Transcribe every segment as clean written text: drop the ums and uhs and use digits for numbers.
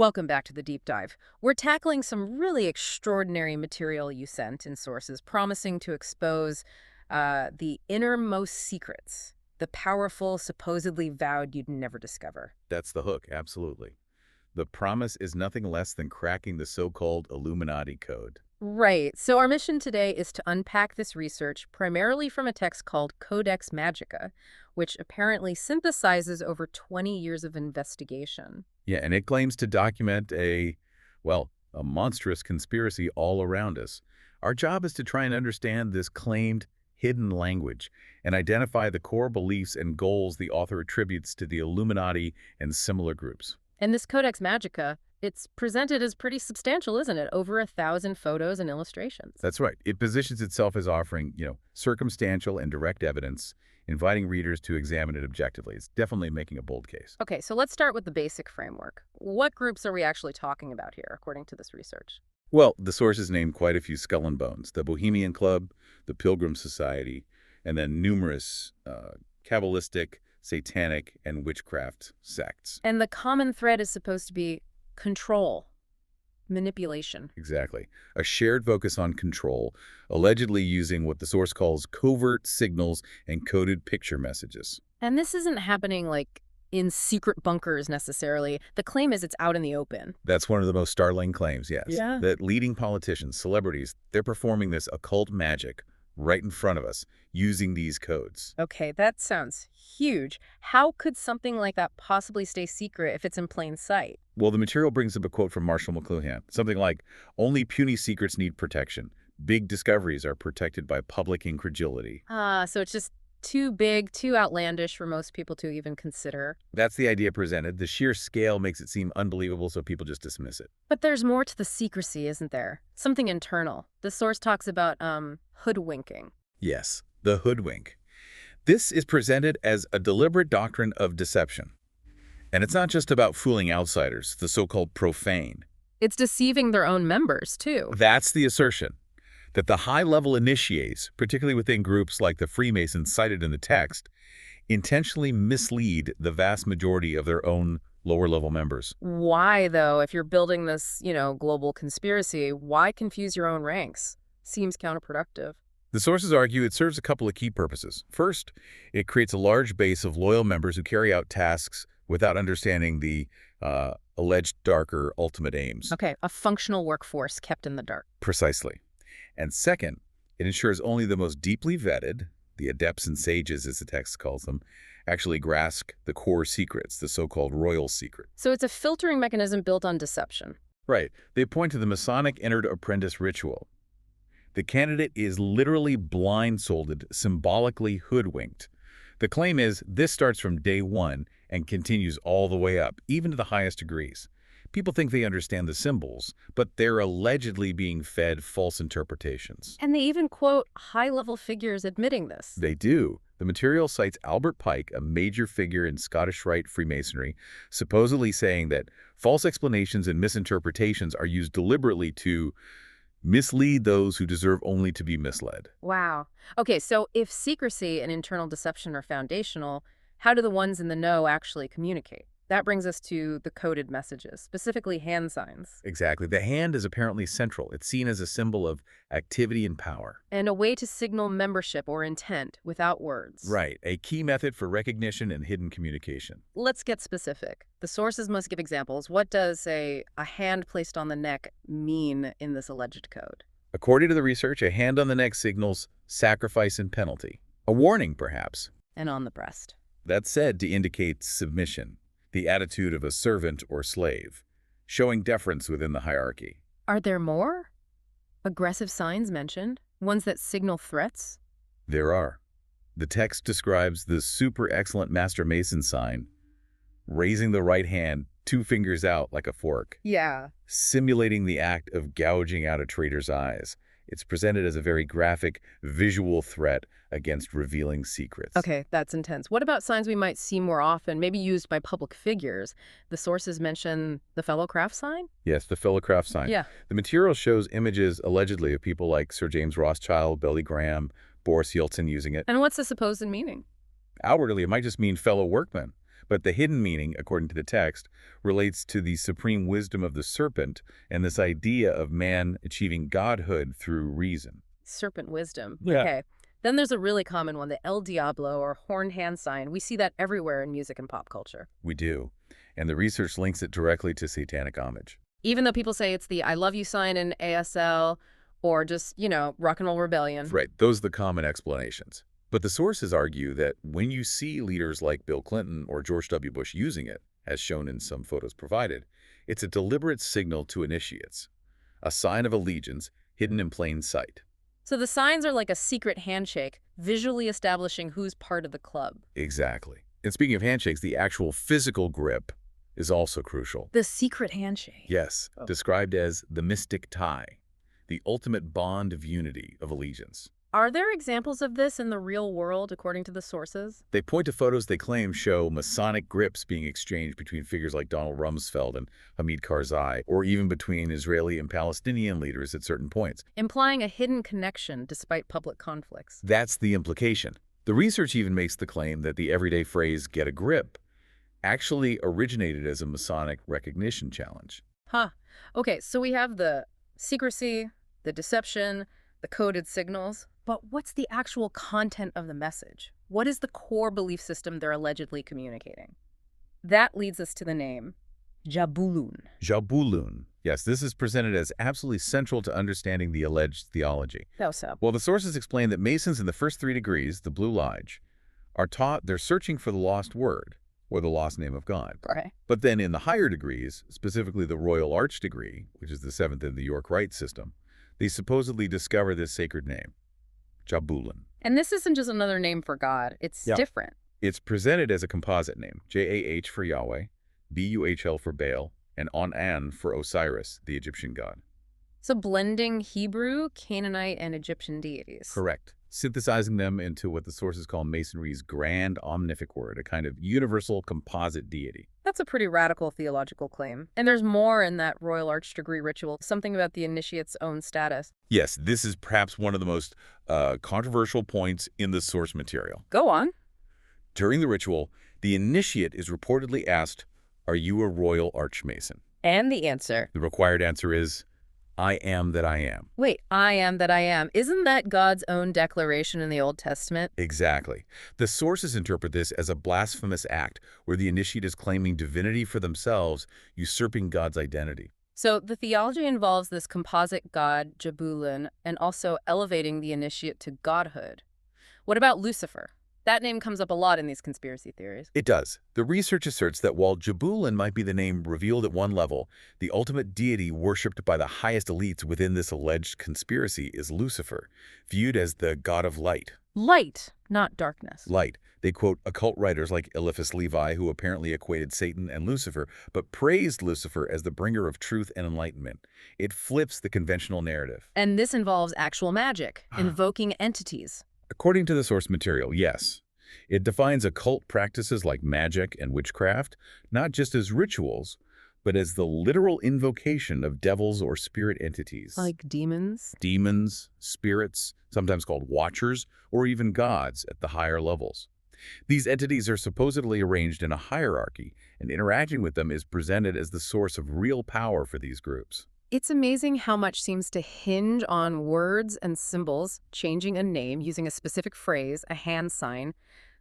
Welcome back to the deep dive. We're tackling some really extraordinary material you sent in sources, promising to expose the innermost secrets, the powerful, supposedly vowed you'd never discover. That's the hook, absolutely. The promise is nothing less than cracking the so-called Illuminati code. Right. So our mission today is to unpack this research primarily from a text called Codex Magica, which apparently synthesizes over 20 years of investigation. Yeah, and it claims to document a monstrous conspiracy all around us. Our job is to try and understand this claimed hidden language and identify the core beliefs and goals the author attributes to the Illuminati and similar groups. And this Codex Magica, it's presented as pretty substantial, isn't it? Over 1,000 photos and illustrations. That's right. It positions itself as offering, circumstantial and direct evidence, inviting readers to examine it objectively. It's definitely making a bold case. Okay, so let's start with the basic framework. What groups are we actually talking about here, according to this research? Well, the sources name quite a few skull and bones: the Bohemian Club, the Pilgrim Society, and then numerous Cabalistic, satanic, and witchcraft sects. And the common thread is supposed to be control, manipulation. Exactly. A shared focus on control, allegedly using what the source calls covert signals and coded picture messages. And this isn't happening like in secret bunkers necessarily. The claim is it's out in the open. That's one of the most startling claims, yes. Yeah. That leading politicians, celebrities, they're performing this occult magic right in front of us using these codes. Okay, that sounds huge. How could something like that possibly stay secret if it's in plain sight? Well, the material brings up a quote from Marshall McLuhan, something like, "Only puny secrets need protection. Big discoveries are protected by public incredulity." So it's just too big, too outlandish for most people to even consider. That's the idea presented. The sheer scale makes it seem unbelievable, so people just dismiss it. But there's more to the secrecy, isn't there? Something internal. The source talks about hoodwinking. Yes, the hoodwink. This is presented as a deliberate doctrine of deception. And it's not just about fooling outsiders, the so-called profane. It's deceiving their own members, too. That's the assertion. That the high-level initiates, particularly within groups like the Freemasons cited in the text, intentionally mislead the vast majority of their own lower-level members. Why, though, if you're building this, global conspiracy, why confuse your own ranks? Seems counterproductive. The sources argue it serves a couple of key purposes. First, it creates a large base of loyal members who carry out tasks without understanding the alleged darker ultimate aims. Okay, a functional workforce kept in the dark. Precisely. And second, it ensures only the most deeply vetted, the adepts and sages as the text calls them, actually grasp the core secrets, the so-called royal secret. So it's a filtering mechanism built on deception. Right. They point to the Masonic entered apprentice ritual. The candidate is literally blindfolded, symbolically hoodwinked. The claim is this starts from day one and continues all the way up, even to the highest degrees. People think they understand the symbols, but they're allegedly being fed false interpretations. And they even quote high-level figures admitting this. They do. The material cites Albert Pike, a major figure in Scottish Rite Freemasonry, supposedly saying that false explanations and misinterpretations are used deliberately to mislead those who deserve only to be misled. Wow. Okay, so if secrecy and internal deception are foundational, how do the ones in the know actually communicate? That brings us to the coded messages, specifically hand signs. Exactly. The hand is apparently central. It's seen as a symbol of activity and power. And a way to signal membership or intent without words. Right. A key method for recognition and hidden communication. Let's get specific. The sources must give examples. What does a hand placed on the neck mean in this alleged code? According to the research, a hand on the neck signals sacrifice and penalty. A warning, perhaps. And on the breast. That's said to indicate submission, the attitude of a servant or slave, showing deference within the hierarchy. Are there more? Aggressive signs mentioned? Ones that signal threats? There are. The text describes the super excellent Master Mason sign, raising the right hand 2 fingers out like a fork. Yeah. Simulating the act of gouging out a traitor's eyes. It's presented as a very graphic, visual threat against revealing secrets. Okay, that's intense. What about signs we might see more often, maybe used by public figures? The sources mention the fellow craft sign? Yes, the fellow craft sign. Yeah. The material shows images, allegedly, of people like Sir James Rothschild, Billy Graham, Boris Yeltsin using it. And what's the supposed meaning? Outwardly, it might just mean fellow workmen. But the hidden meaning, according to the text, relates to the supreme wisdom of the serpent and this idea of man achieving godhood through reason. Serpent wisdom. Yeah. Okay. Then there's a really common one, the El Diablo or horn hand sign. We see that everywhere in music and pop culture. We do. And the research links it directly to satanic homage. Even though people say it's the I love you sign in ASL or just, rock and roll rebellion. Right, those are the common explanations. But the sources argue that when you see leaders like Bill Clinton or George W. Bush using it, as shown in some photos provided, it's a deliberate signal to initiates, a sign of allegiance hidden in plain sight. So the signs are like a secret handshake, visually establishing who's part of the club. Exactly. And speaking of handshakes, the actual physical grip is also crucial. The secret handshake. Yes, described as the mystic tie, the ultimate bond of unity, of allegiance. Are there examples of this in the real world, according to the sources? They point to photos they claim show Masonic grips being exchanged between figures like Donald Rumsfeld and Hamid Karzai, or even between Israeli and Palestinian leaders at certain points. Implying a hidden connection despite public conflicts. That's the implication. The research even makes the claim that the everyday phrase, "get a grip," actually originated as a Masonic recognition challenge. Huh. Okay, so we have the secrecy, the deception, the coded signals. But what's the actual content of the message? What is the core belief system they're allegedly communicating? That leads us to the name, Jabulun. Jabulun. Yes, this is presented as absolutely central to understanding the alleged theology. How so? Well, the sources explain that Masons in the first 3 degrees, the Blue Lodge, are taught they're searching for the lost word, or the lost name of God. Okay. But then in the higher degrees, specifically the Royal Arch degree, which is the 7th in the York Rite system, they supposedly discover this sacred name, Jabulun. And this isn't just another name for God. It's different. It's presented as a composite name, Jah for Yahweh, Buhl for Baal, and Onan for Osiris, the Egyptian god. So blending Hebrew, Canaanite, and Egyptian deities. Correct. Synthesizing them into what the sources call Masonry's grand omnific word, a kind of universal composite deity. That's a pretty radical theological claim. And there's more in that Royal Arch degree ritual, something about the initiate's own status. Yes, this is perhaps one of the most controversial points in the source material. Go on. During the ritual, the initiate is reportedly asked, "Are you a Royal Arch Mason?" And the answer. The required answer is, "I am that I am." Wait, I am that I am. Isn't that God's own declaration in the Old Testament? Exactly. The sources interpret this as a blasphemous act where the initiate is claiming divinity for themselves, usurping God's identity. So the theology involves this composite god, Jabulun, and also elevating the initiate to godhood. What about Lucifer? That name comes up a lot in these conspiracy theories. It does. The research asserts that while Jabulun might be the name revealed at one level, the ultimate deity worshipped by the highest elites within this alleged conspiracy is Lucifer, viewed as the god of light. Light, not darkness. Light. They quote occult writers like Eliphas Levi, who apparently equated Satan and Lucifer, but praised Lucifer as the bringer of truth and enlightenment. It flips the conventional narrative. And this involves actual magic, invoking entities. According to the source material, yes. It defines occult practices like magic and witchcraft, not just as rituals, but as the literal invocation of devils or spirit entities. Like demons? Demons, spirits, sometimes called watchers, or even gods at the higher levels. These entities are supposedly arranged in a hierarchy, and interacting with them is presented as the source of real power for these groups. It's amazing how much seems to hinge on words and symbols, changing a name, using a specific phrase, a hand sign.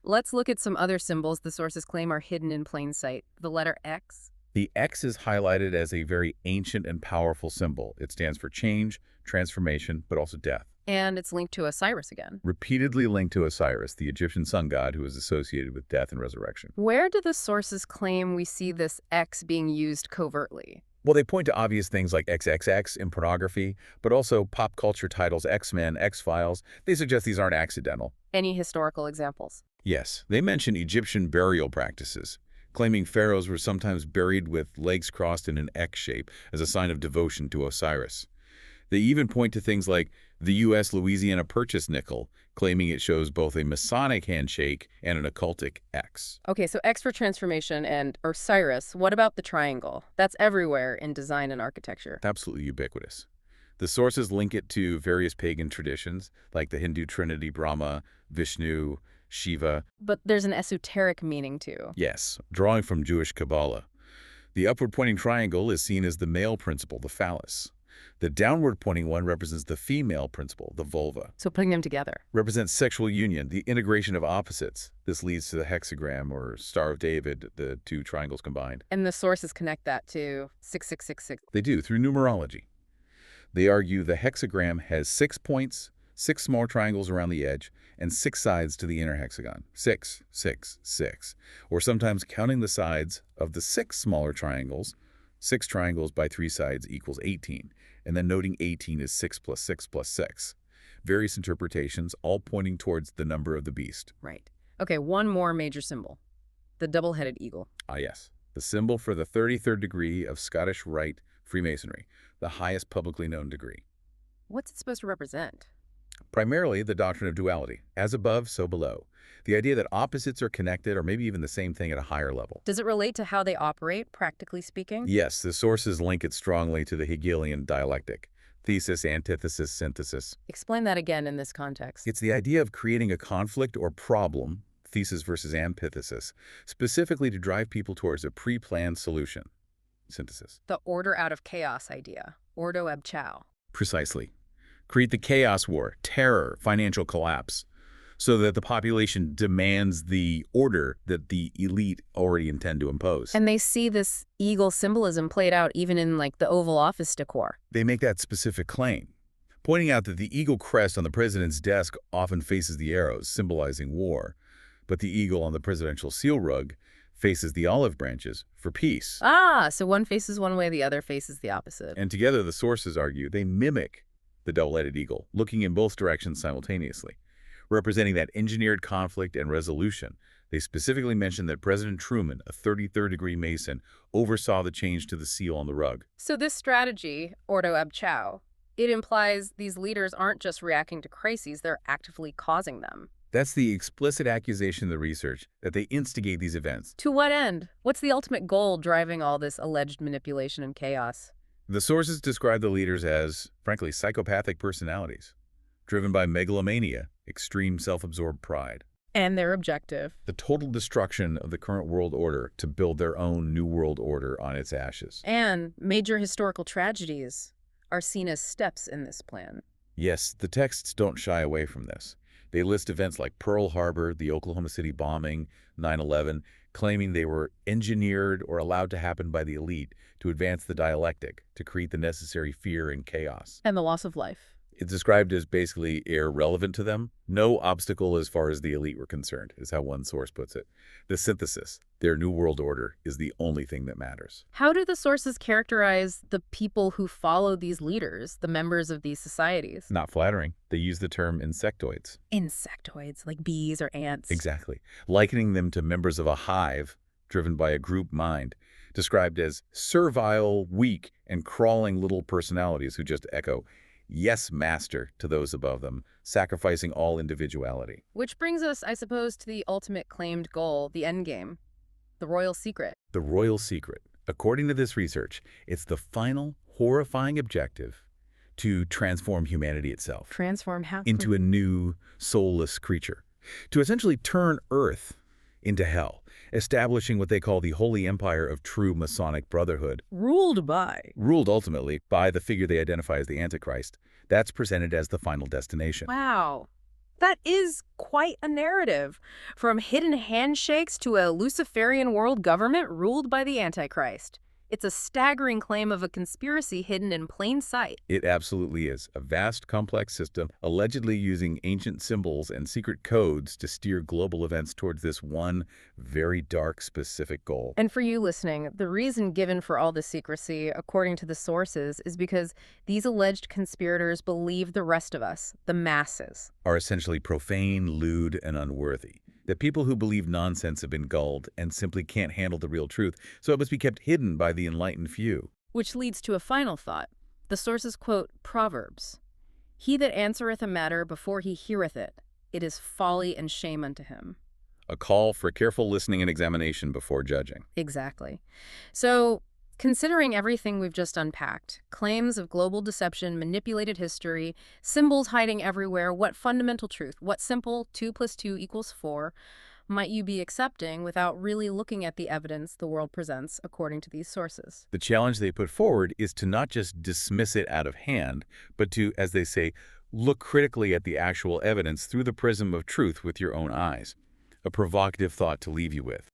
Let's look at some other symbols the sources claim are hidden in plain sight. The letter X. The X is highlighted as a very ancient and powerful symbol. It stands for change, transformation, but also death. And it's linked to Osiris again. Repeatedly linked to Osiris, the Egyptian sun god who is associated with death and resurrection. Where do the sources claim we see this X being used covertly? Well, they point to obvious things like XXX in pornography, but also pop culture titles X-Men, X-Files. They suggest these aren't accidental. Any historical examples? Yes, they mention Egyptian burial practices, claiming pharaohs were sometimes buried with legs crossed in an X shape as a sign of devotion to Osiris. They even point to things like the U.S. Louisiana Purchase nickel, claiming it shows both a Masonic handshake and an occultic X. Okay, so X for transformation and Osiris. What about the triangle? That's everywhere in design and architecture. Absolutely ubiquitous. The sources link it to various pagan traditions, like the Hindu trinity Brahma, Vishnu, Shiva. But there's an esoteric meaning too. Yes, drawing from Jewish Kabbalah. The upward-pointing triangle is seen as the male principle, the phallus. The downward-pointing one represents the female principle, the vulva. So putting them together. Represents sexual union, the integration of opposites. This leads to the hexagram, or Star of David, the two triangles combined. And the sources connect that to 6666. They do, through numerology. They argue the hexagram has 6 points, 6 small triangles around the edge, and 6 sides to the inner hexagon. 6, 6, 6. Or sometimes counting the sides of the 6 smaller triangles, 6 triangles by 3 sides equals 18, and then noting 18 is 6 plus 6 plus 6. Various interpretations, all pointing towards the number of the beast. Right. Okay, one more major symbol. The double-headed eagle. Ah, yes. The symbol for the 33rd degree of Scottish Rite Freemasonry, the highest publicly known degree. What's it supposed to represent? Primarily the doctrine of duality, as above, so below. The idea that opposites are connected or maybe even the same thing at a higher level. Does it relate to how they operate, practically speaking? Yes, the sources link it strongly to the Hegelian dialectic. Thesis, antithesis, synthesis. Explain that again in this context. It's the idea of creating a conflict or problem, thesis versus antithesis, specifically to drive people towards a pre-planned solution. Synthesis. The order out of chaos idea. Ordo ab chao. Precisely. Create the chaos war, terror, financial collapse, so that the population demands the order that the elite already intend to impose. And they see this eagle symbolism played out even in like the Oval Office decor. They make that specific claim, pointing out that the eagle crest on the president's desk often faces the arrows, symbolizing war, but the eagle on the presidential seal rug faces the olive branches for peace. Ah, so one faces one way, the other faces the opposite. And together, the sources argue, they mimic the double-headed eagle, looking in both directions simultaneously, representing that engineered conflict and resolution. They specifically mention that President Truman, a 33rd degree Mason, oversaw the change to the seal on the rug. So this strategy, Ordo ab chao, it implies these leaders aren't just reacting to crises, they're actively causing them. That's the explicit accusation in the research, that they instigate these events. To what end? What's the ultimate goal driving all this alleged manipulation and chaos? The sources describe the leaders as, frankly, psychopathic personalities, driven by megalomania, extreme self-absorbed pride. And their objective? The total destruction of the current world order to build their own new world order on its ashes. And major historical tragedies are seen as steps in this plan. Yes, the texts don't shy away from this. They list events like Pearl Harbor, the Oklahoma City bombing, 9/11, claiming they were engineered or allowed to happen by the elite to advance the dialectic, to create the necessary fear and chaos. And the loss of life. It's described as basically irrelevant to them. No obstacle as far as the elite were concerned, is how one source puts it. The synthesis, their new world order, is the only thing that matters. How do the sources characterize the people who follow these leaders, the members of these societies? Not flattering. They use the term insectoids. Insectoids, like bees or ants. Exactly. Likening them to members of a hive driven by a group mind, described as servile, weak, and crawling little personalities who just echo, "Yes, master," to those above them, sacrificing all individuality. Which brings us, I suppose, to the ultimate claimed goal, the end game, the royal secret. The royal secret. According to this research, it's the final, horrifying objective to transform humanity itself. Transform how? Into a new, soulless creature. To essentially turn Earth into hell, establishing what they call the Holy Empire of True Masonic Brotherhood. Ruled ultimately by the figure they identify as the Antichrist. That's presented as the final destination. Wow. That is quite a narrative. From hidden handshakes to a Luciferian world government ruled by the Antichrist. It's a staggering claim of a conspiracy hidden in plain sight. It absolutely is. A vast, complex system, allegedly using ancient symbols and secret codes to steer global events towards this one very dark, specific goal. And for you listening, the reason given for all this secrecy, according to the sources, is because these alleged conspirators believe the rest of us, the masses, are essentially profane, lewd, and unworthy. That people who believe nonsense have been gulled and simply can't handle the real truth, so it must be kept hidden by the enlightened few. Which leads to a final thought. The sources quote Proverbs, "He that answereth a matter before he heareth it, it is folly and shame unto him." A call for careful listening and examination before judging. Exactly. So Considering everything we've just unpacked, claims of global deception, manipulated history, symbols hiding everywhere, what fundamental truth, what simple 2 plus 2 equals 4 might you be accepting without really looking at the evidence the world presents according to these sources? The challenge they put forward is to not just dismiss it out of hand, but to, as they say, look critically at the actual evidence through the prism of truth with your own eyes. A provocative thought to leave you with.